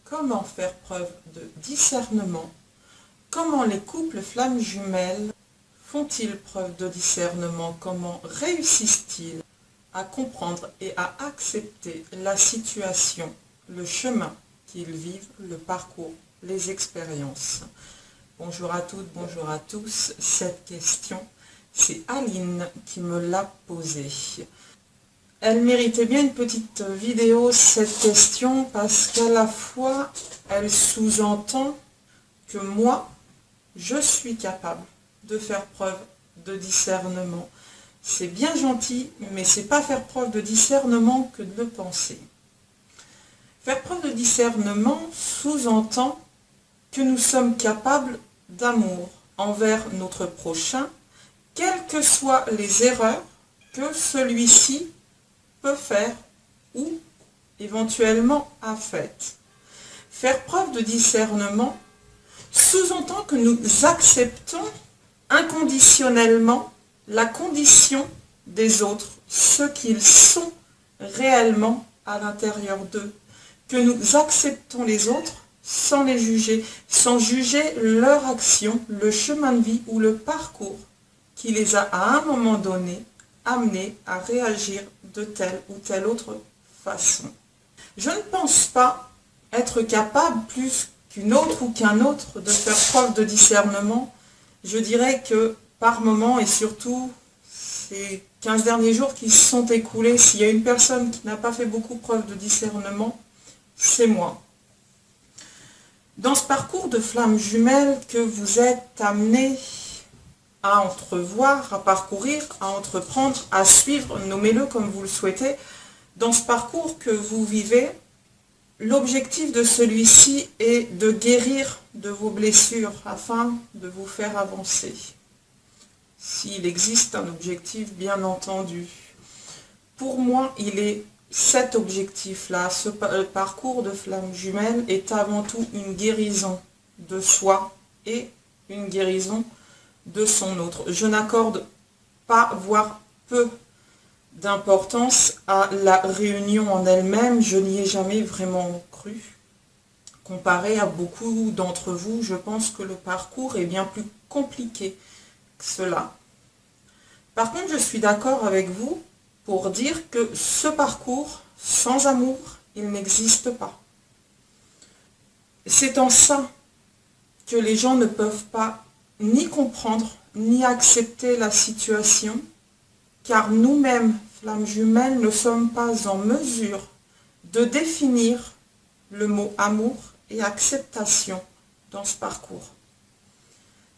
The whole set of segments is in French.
Comment faire preuve de discernement? Comment les couples flammes jumelles font-ils preuve de discernement? Comment réussissent-ils à comprendre et à accepter la situation, le chemin qu'ils vivent, le parcours, les expériences? Bonjour à toutes, bonjour à tous. Cette question, c'est Aline qui me l'a posée. Elle méritait bien une petite vidéo, cette question, parce qu'à la fois, elle sous-entend que moi, je suis capable de faire preuve de discernement. C'est bien gentil, mais c'est pas faire preuve de discernement que de le penser. Faire preuve de discernement sous-entend que nous sommes capables d'amour envers notre prochain, quelles que soient les erreurs que celui-ci peut faire ou éventuellement a faites. Faire preuve de discernement sous-entend que nous acceptons inconditionnellement la condition des autres, ce qu'ils sont réellement à l'intérieur d'eux, que nous acceptons les autres sans les juger, sans juger leur action, le chemin de vie ou le parcours qui les a à un moment donné amenés à réagir de telle ou telle autre façon. Je ne pense pas être capable plus qu'une autre ou qu'un autre de faire preuve de discernement. Je dirais que par moment, et surtout ces 15 derniers jours qui se sont écoulés, s'il y a une personne qui n'a pas fait beaucoup preuve de discernement, c'est moi. Dans ce parcours de flammes jumelles que vous êtes amenés à entrevoir, à parcourir, à entreprendre, à suivre, nommez-le comme vous le souhaitez, dans ce parcours que vous vivez, l'objectif de celui-ci est de guérir de vos blessures afin de vous faire avancer. S'il existe un objectif, bien entendu. Pour moi, il est cet objectif-là, ce parcours de flammes jumelles est avant tout une guérison de soi et une guérison de son autre. Je n'accorde pas, voire peu, d'importance à la réunion en elle-même. Je n'y ai jamais vraiment cru. Comparé à beaucoup d'entre vous, je pense que le parcours est bien plus compliqué que cela. Par contre, je suis d'accord avec vous pour dire que ce parcours, sans amour, il n'existe pas. C'est en ça que les gens ne peuvent pas ni comprendre, ni accepter la situation, car nous-mêmes, flammes jumelles, ne sommes pas en mesure de définir le mot amour et acceptation dans ce parcours.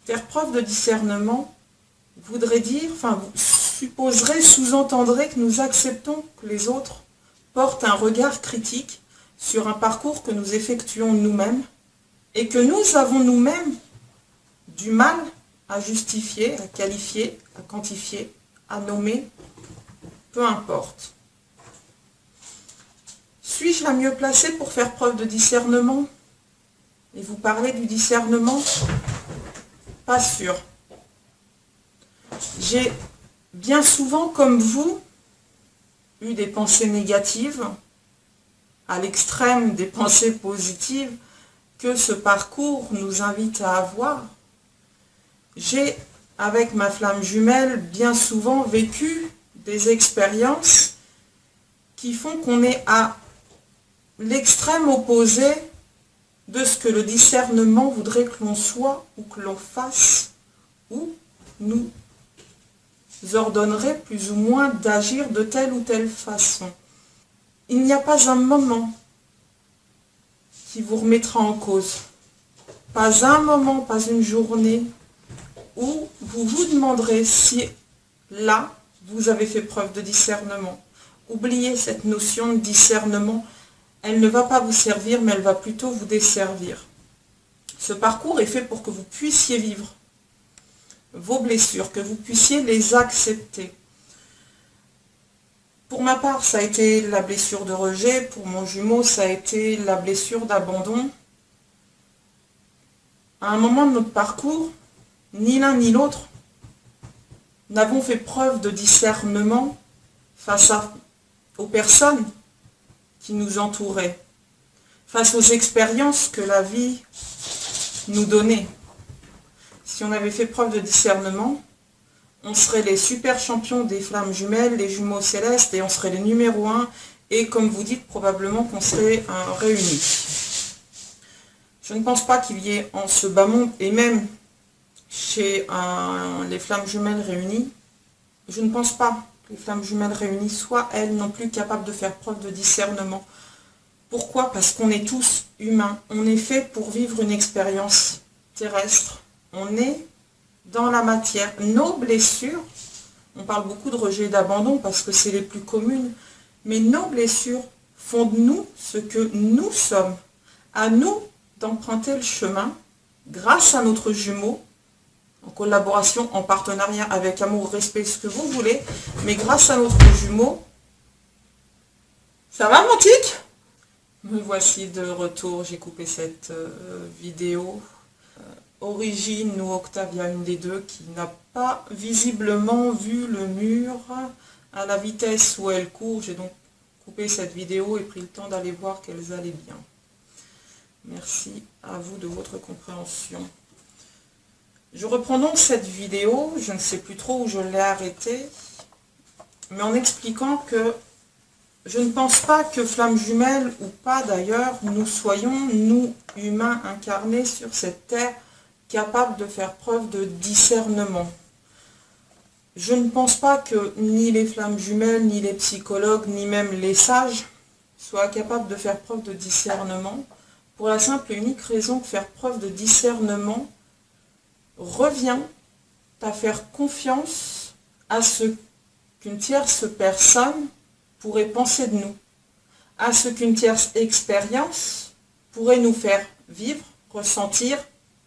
Faire preuve de discernement voudrait dire, vous supposerez, sous-entendrez que nous acceptons que les autres portent un regard critique sur un parcours que nous effectuons nous-mêmes et que nous avons nous-mêmes du mal à justifier, à qualifier, à quantifier, à nommer, peu importe. Suis-je la mieux placée pour faire preuve de discernement? Et vous parlez du discernement? Pas sûr. J'ai bien souvent, comme vous, eu des pensées négatives, à l'extrême des pensées positives que ce parcours nous invite à avoir. J'ai, avec ma flamme jumelle, bien souvent vécu des expériences qui font qu'on est à l'extrême opposé de ce que le discernement voudrait que l'on soit ou que l'on fasse, ou nous ordonnerait plus ou moins d'agir de telle ou telle façon. Il n'y a pas un moment qui vous remettra en cause. Pas un moment, pas une journée où vous vous demanderez si là, vous avez fait preuve de discernement. Oubliez cette notion de discernement. Elle ne va pas vous servir, mais elle va plutôt vous desservir. Ce parcours est fait pour que vous puissiez vivre vos blessures, que vous puissiez les accepter. Pour ma part, ça a été la blessure de rejet. Pour mon jumeau, ça a été la blessure d'abandon. À un moment de notre parcours, ni l'un ni l'autre n'avons fait preuve de discernement face aux personnes qui nous entouraient. face aux expériences que la vie nous donnait. Si on avait fait preuve de discernement, on serait les super champions des flammes jumelles, les jumeaux célestes, et on serait les numéros 1, et comme vous dites, probablement qu'on serait réunis. Je ne pense pas qu'il y ait en ce bas monde, et même chez les flammes jumelles réunies, je ne pense pas que les flammes jumelles réunies soient, elles non plus, capables de faire preuve de discernement. Pourquoi? Parce qu'on est tous humains. On est fait pour vivre une expérience terrestre. On est dans la matière. Nos blessures, on parle beaucoup de rejet et d'abandon parce que c'est les plus communes, mais nos blessures font de nous ce que nous sommes. À nous d'emprunter le chemin grâce à notre jumeau, en collaboration, en partenariat, avec amour, respect, ce que vous voulez, mais grâce à notre jumeau. Ça va, mon tic? Me voici de retour, j'ai coupé cette vidéo. Origine ou Octavia, une des deux, qui n'a pas visiblement vu le mur à la vitesse où elle court. J'ai donc coupé cette vidéo et pris le temps d'aller voir qu'elles allaient bien. Merci à vous de votre compréhension. Je reprends donc cette vidéo, je ne sais plus trop où je l'ai arrêtée, mais en expliquant que je ne pense pas que flamme jumelle ou pas d'ailleurs, nous soyons, nous humains incarnés sur cette terre, capables de faire preuve de discernement. Je ne pense pas que ni les flammes jumelles, ni les psychologues, ni même les sages soient capables de faire preuve de discernement, pour la simple et unique raison que faire preuve de discernement revient à faire confiance à ce qu'une tierce personne pourrait penser de nous, à ce qu'une tierce expérience pourrait nous faire vivre, ressentir,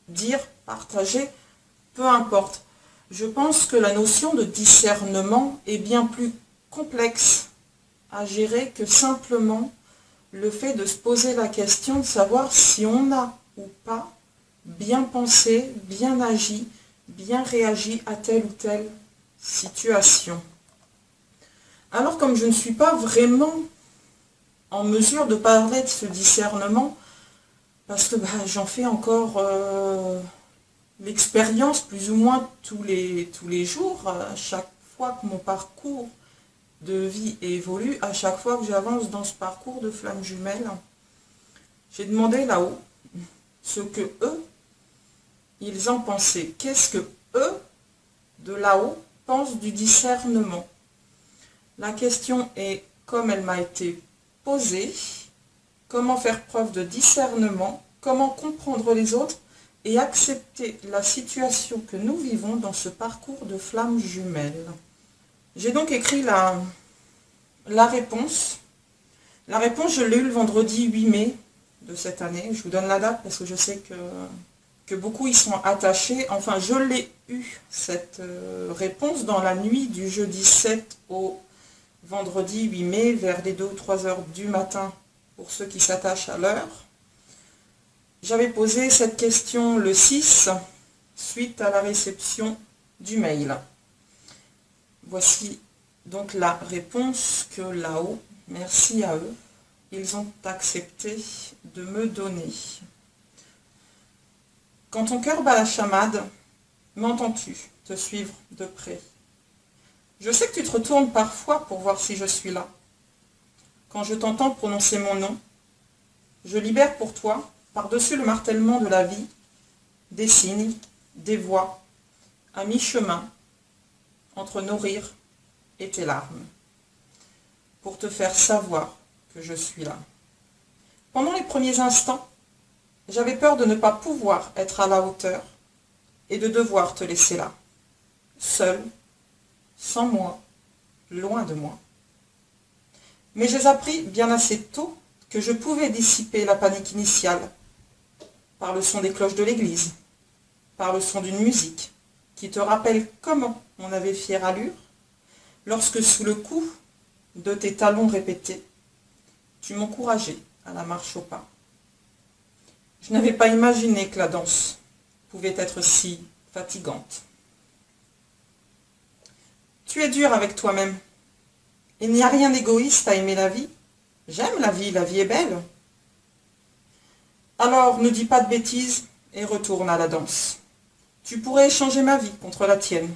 dire, partager, peu importe. Je pense que la notion de discernement est bien plus complexe à gérer que simplement le fait de se poser la question de savoir si on a ou pas bien pensé, bien agi, bien réagi à telle ou telle situation. Alors comme je ne suis pas vraiment en mesure de parler de ce discernement, parce que j'en fais encore l'expérience plus ou moins tous les jours, à chaque fois que mon parcours de vie évolue, à chaque fois que j'avance dans ce parcours de flamme jumelle, j'ai demandé là-haut ce que eux, ils en pensaient. Qu'est-ce que eux, de là-haut, pensent du discernement? La question est, comme elle m'a été posée, comment faire preuve de discernement, comment comprendre les autres et accepter la situation que nous vivons dans ce parcours de flamme jumelle. J'ai donc écrit la réponse. La réponse, je l'ai eue le vendredi 8 mai de cette année. Je vous donne la date parce que je sais que beaucoup y sont attachés. Enfin, je l'ai eue, cette réponse, dans la nuit du jeudi 7 au vendredi 8 mai, vers les 2 ou 3 heures du matin, pour ceux qui s'attachent à l'heure. J'avais posé cette question le 6, suite à la réception du mail. Voici donc la réponse que là-haut, merci à eux, ils ont accepté de me donner. Quand ton cœur bat la chamade, m'entends-tu te suivre de près? Je sais que tu te retournes parfois pour voir si je suis là. Quand je t'entends prononcer mon nom, je libère pour toi, par-dessus le martèlement de la vie, des signes, des voix, à mi-chemin, entre nos rires et tes larmes, pour te faire savoir que je suis là. Pendant les premiers instants, j'avais peur de ne pas pouvoir être à la hauteur et de devoir te laisser là, seul, sans moi, loin de moi. Mais j'ai appris bien assez tôt que je pouvais dissiper la panique initiale par le son des cloches de l'église, par le son d'une musique qui te rappelle comment on avait fière allure lorsque sous le coup de tes talons répétés, tu m'encourageais à la marche au pas. Je n'avais pas imaginé que la danse pouvait être si fatigante. Tu es dur avec toi-même. Il n'y a rien d'égoïste à aimer la vie. J'aime la vie est belle. Alors ne dis pas de bêtises et retourne à la danse. Tu pourrais échanger ma vie contre la tienne.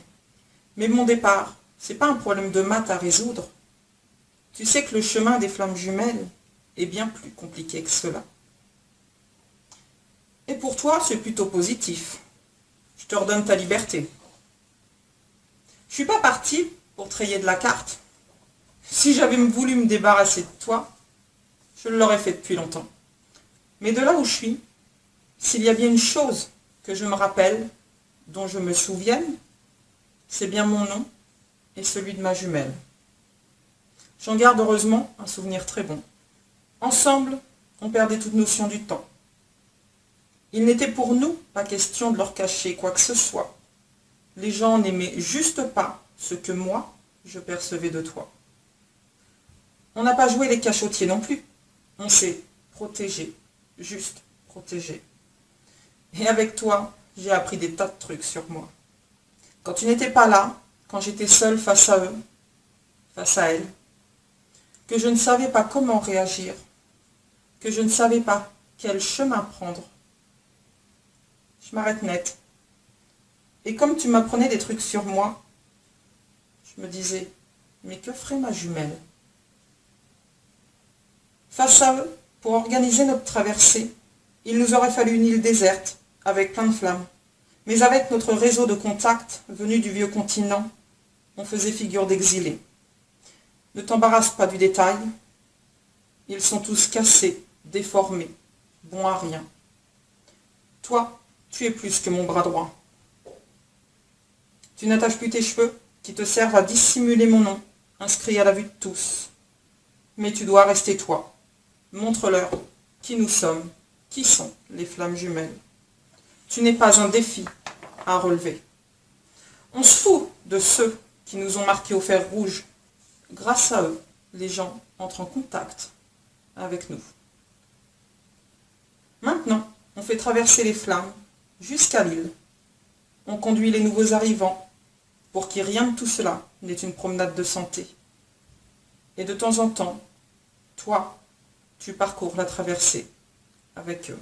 Mais mon départ, c'est pas un problème de maths à résoudre. Tu sais que le chemin des flammes jumelles est bien plus compliqué que cela. Et pour toi, c'est plutôt positif. Je te redonne ta liberté. Je suis pas partie pour te rayer de la carte. Si j'avais voulu me débarrasser de toi, je l'aurais fait depuis longtemps. Mais de là où je suis, s'il y a bien une chose que je me rappelle, dont je me souvienne, c'est bien mon nom et celui de ma jumelle. J'en garde heureusement un souvenir très bon. Ensemble, on perdait toute notion du temps. Il n'était pour nous pas question de leur cacher quoi que ce soit. Les gens n'aimaient juste pas ce que moi, je percevais de toi. On n'a pas joué les cachotiers non plus. On s'est protégé, juste protégé. Et avec toi, j'ai appris des tas de trucs sur moi. Quand tu n'étais pas là, quand j'étais seule face à eux, face à elle, que je ne savais pas comment réagir, que je ne savais pas quel chemin prendre, je m'arrête net. Et comme tu m'apprenais des trucs sur moi, je me disais, mais que ferait ma jumelle? Face à eux, pour organiser notre traversée, il nous aurait fallu une île déserte, avec plein de flammes. Mais avec notre réseau de contacts venu du vieux continent, on faisait figure d'exilés. Ne t'embarrasse pas du détail. Ils sont tous cassés, déformés, bons à rien. Toi, tu es plus que mon bras droit. Tu n'attaches plus tes cheveux, qui te servent à dissimuler mon nom, inscrit à la vue de tous. Mais tu dois rester toi. Montre-leur qui nous sommes, qui sont les flammes jumelles. Tu n'es pas un défi à relever. On se fout de ceux qui nous ont marqués au fer rouge. Grâce à eux, les gens entrent en contact avec nous. Maintenant, on fait traverser les flammes jusqu'à l'île. On conduit les nouveaux arrivants pour que rien de tout cela n'ait une promenade de santé. Et de temps en temps, toi, tu parcours la traversée avec eux.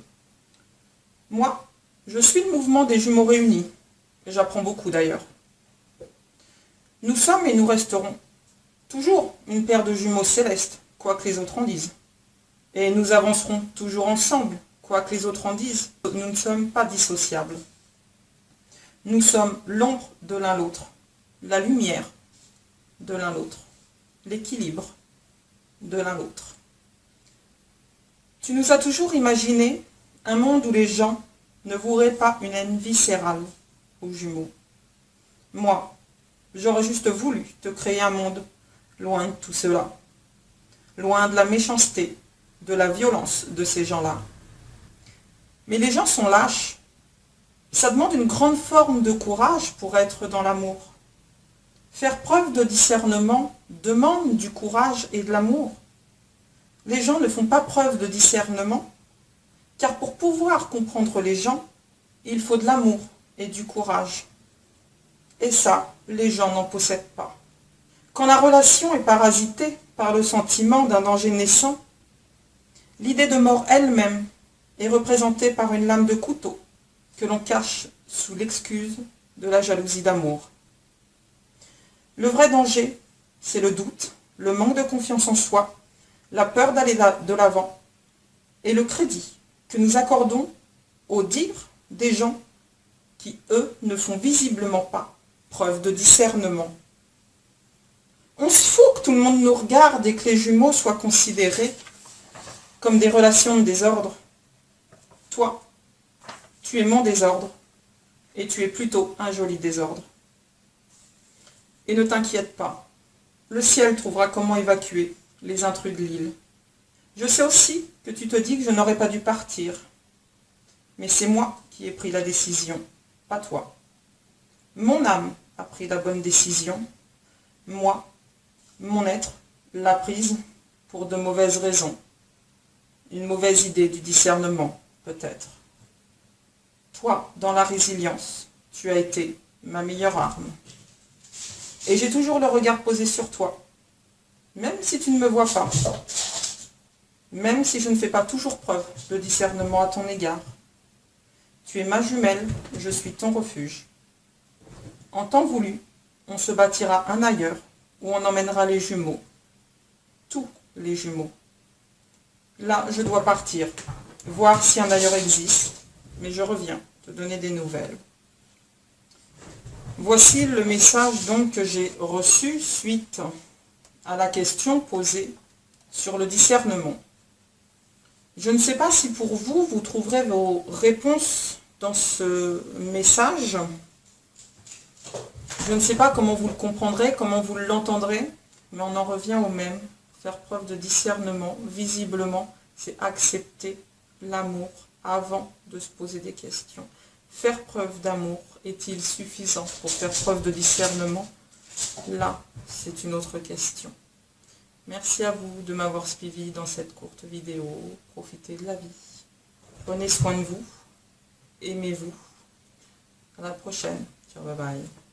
Moi, je suis le mouvement des jumeaux réunis. Et j'apprends beaucoup d'ailleurs. Nous sommes et nous resterons toujours une paire de jumeaux célestes, quoi que les autres en disent. Et nous avancerons toujours ensemble, quoi que les autres en disent. Nous ne sommes pas dissociables. Nous sommes l'ombre de l'un l'autre, la lumière de l'un l'autre, l'équilibre de l'un l'autre. Tu nous as toujours imaginé un monde où les gens ne voueraient pas une haine viscérale aux jumeaux. Moi, j'aurais juste voulu te créer un monde loin de tout cela, loin de la méchanceté, de la violence de ces gens-là. Mais les gens sont lâches. Ça demande une grande forme de courage pour être dans l'amour. Faire preuve de discernement demande du courage et de l'amour. Les gens ne font pas preuve de discernement, car pour pouvoir comprendre les gens, il faut de l'amour et du courage. Et ça, les gens n'en possèdent pas. Quand la relation est parasitée par le sentiment d'un danger naissant, l'idée de mort elle-même est représentée par une lame de couteau que l'on cache sous l'excuse de la jalousie d'amour. Le vrai danger, c'est le doute, le manque de confiance en soi, la peur d'aller de l'avant et le crédit que nous accordons au dire des gens qui, eux, ne font visiblement pas preuve de discernement. On se fout que tout le monde nous regarde et que les jumeaux soient considérés comme des relations de désordre. Toi, tu es mon désordre et tu es plutôt un joli désordre. Et ne t'inquiète pas, le ciel trouvera comment évacuer les intrus de l'île. Je sais aussi que tu te dis que je n'aurais pas dû partir. Mais c'est moi qui ai pris la décision, pas toi. Mon âme a pris la bonne décision. Moi, mon être, l'a prise pour de mauvaises raisons. Une mauvaise idée du discernement, peut-être. Toi, dans la résilience, tu as été ma meilleure arme. Et j'ai toujours le regard posé sur toi, même si tu ne me vois pas. même si je ne fais pas toujours preuve de discernement à ton égard. Tu es ma jumelle, je suis ton refuge. En temps voulu, on se bâtira un ailleurs, où on emmènera les jumeaux, tous les jumeaux. Là, je dois partir, voir si un ailleurs existe, mais je reviens te donner des nouvelles. Voici le message donc que j'ai reçu suite à la question posée sur le discernement. Je ne sais pas si pour vous, vous trouverez vos réponses dans ce message. Je ne sais pas comment vous le comprendrez, comment vous l'entendrez, mais on en revient au même. Faire preuve de discernement, visiblement, c'est accepter l'amour avant de se poser des questions. Faire preuve d'amour est-il suffisant pour faire preuve de discernement? Là, c'est une autre question. Merci à vous de m'avoir suivi dans cette courte vidéo. Profitez de la vie. Prenez soin de vous. Aimez-vous. À la prochaine. Ciao, bye bye.